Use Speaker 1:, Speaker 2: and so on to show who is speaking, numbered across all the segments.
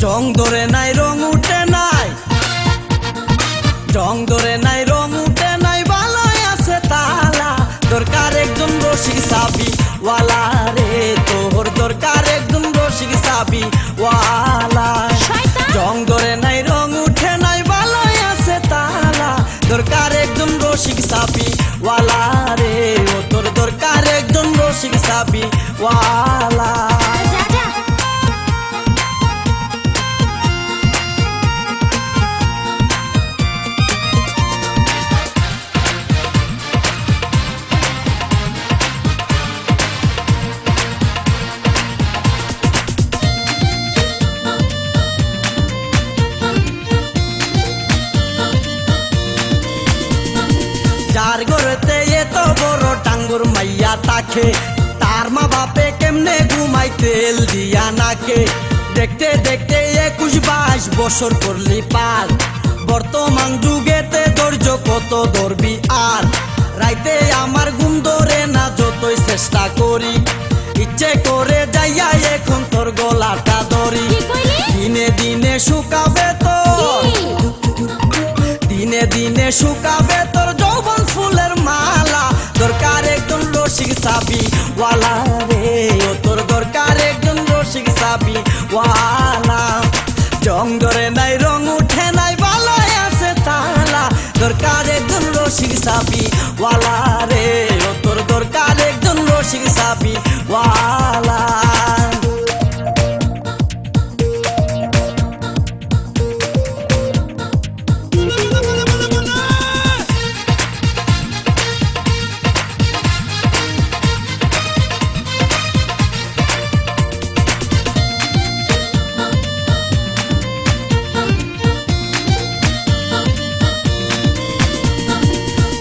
Speaker 1: রং ধরে নাই রং উঠে নাই, রং ধরে নাই রং উঠে নাই, ভালোই আছে তালা। দরকার একজন রসিক চাবি ওয়ালা রে, তোর দরকার একজন রসিক চাবি ওয়ালা। রং ধরে নাই রং উঠে নাই, ভালোই আছে তালা। দরকার একজন রসিক চাবি ওয়ালা রে, ও তোর দরকার একজন রসিক চাবি ওয়ালা। যার ঘরেতে এত বড় টাঙ্গুর মাইয়া তাকে, তার মা বাপে কেমনে ঘুমাই তেল দিয়া নাকে। দেখতে দেখতে 21-22 বছর করলি পার, বর্তমান যুগেতে ধৈর্য কত ধরবি আর। রাইতে আমার ঘুম ধরে না যতই চেষ্টা করি, ইচ্ছে করে যাইয়া এখন তোর গলাটা ধরি। দিনে দিনে শুকাবে তোর, দিনে দিনে শুকাবে তোর যৌবন ফুলের মালা। দরকার একজন রসিক চাবি ওয়ালা রে, ও তোর দরকার একজন রসিক চাবি ওয়ালা। রং ধরে নাই রং উঠে নাই, ভালোই আছে তালা। দরকার একজন রসিক চাবি ওয়ালা রে, ও তোর দরকার একজন রসিক চাবি ওয়ালা।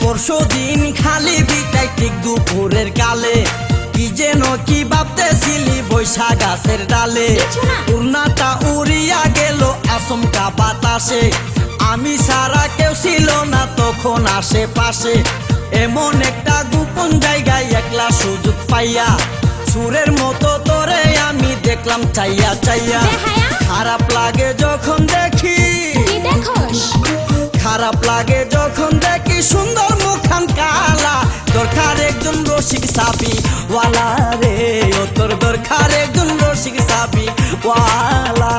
Speaker 1: পরশুদিন খালি বিকাই ঠিক দুপুরের কালে, কি যেন কি ভাবতেছিলি বৈশা গাছের ডালে। উড়নাটা উড়িয়া গেল আচমকা বাতাসে, আমি সারা কেউ ছিল না তখন আশেপাশে। এমন একটা গোপন জায়গায় একলা সুযোগ পাইয়া, সুরের মতো তোরে আমি দেখলাম চাইয়া চাইয়া। খারাপ লাগে যখন দেখি, খারাপ লাগে যখন দেখি সুন্দর মুখখান কালা। দরকার একজন রসিক চাবি ওয়ালা রে, ও তোর দরকার একজন রসিক চাবি ওয়ালা।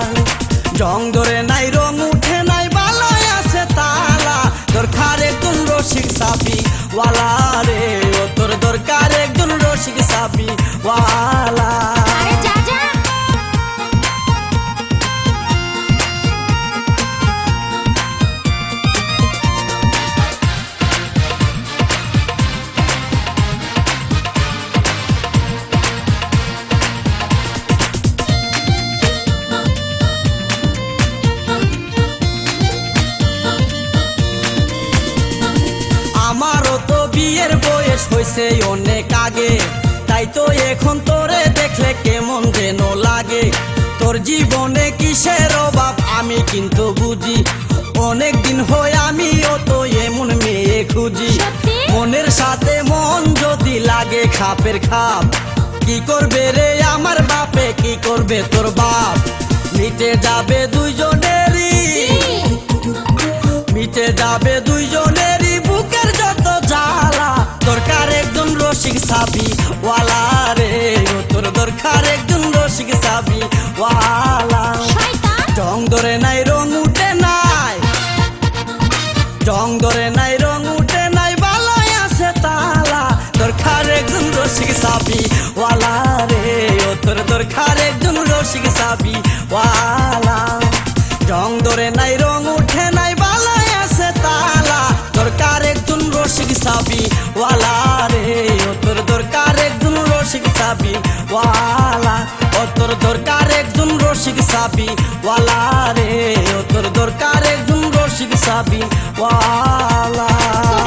Speaker 1: রং ধরে নাই রং উঠে নাই, ভালোই আছে তালা। দরকার একজন রসিক চাবি ওয়ালা রে, ও তোর দরকার একজন রসিক চাবি ওয়ালা। আমারও তো বিয়ের বয়স হয়েছে অনেক আগে, তাই তো এখন তোরে দেখলে কেমন যেন লাগে। তোর জীবনে কিসের অভাব আমি কিন্তু বুঝি, অনেক দিন হয় আমিও তো এমন মেয়ে খুঁজি। মনের সাথে মন যদি লাগে খাপের খাপ, কি করবে রে আমার বাপে, কি করবে তোর বাপ। মিটে যাবে দুইজনেরই, মিটে যাবে দুইজনেরই বুকের যত জ্বালা। দরকার একজন রসিক চাবি ওয়ালা রে, ও তোর দরকার একজন রসিক চাবি ওয়ালা। রং ধরে নাই রং উঠে নাই, রং ধরে নাই রং উঠে নাই, ভালোই আছে তালা। দরকার একজন রসিক চাবি ওয়ালা রে, ও তোর দরকার একজন রসিক চাবি ওয়ালা। রং ধরে নাই রং উঠে নাই, ভালোই আছে তালা। দরকার একজন রসিক চাবি ওয়ালা রে, ও তোর দরকার একজন রসিক চাবি ওয়ালা। ও তোর দরকার একজন রসিক চাবি ওয়ালা রে, ও তোর দরকার একজন রসিক চাবি ওয়ালা।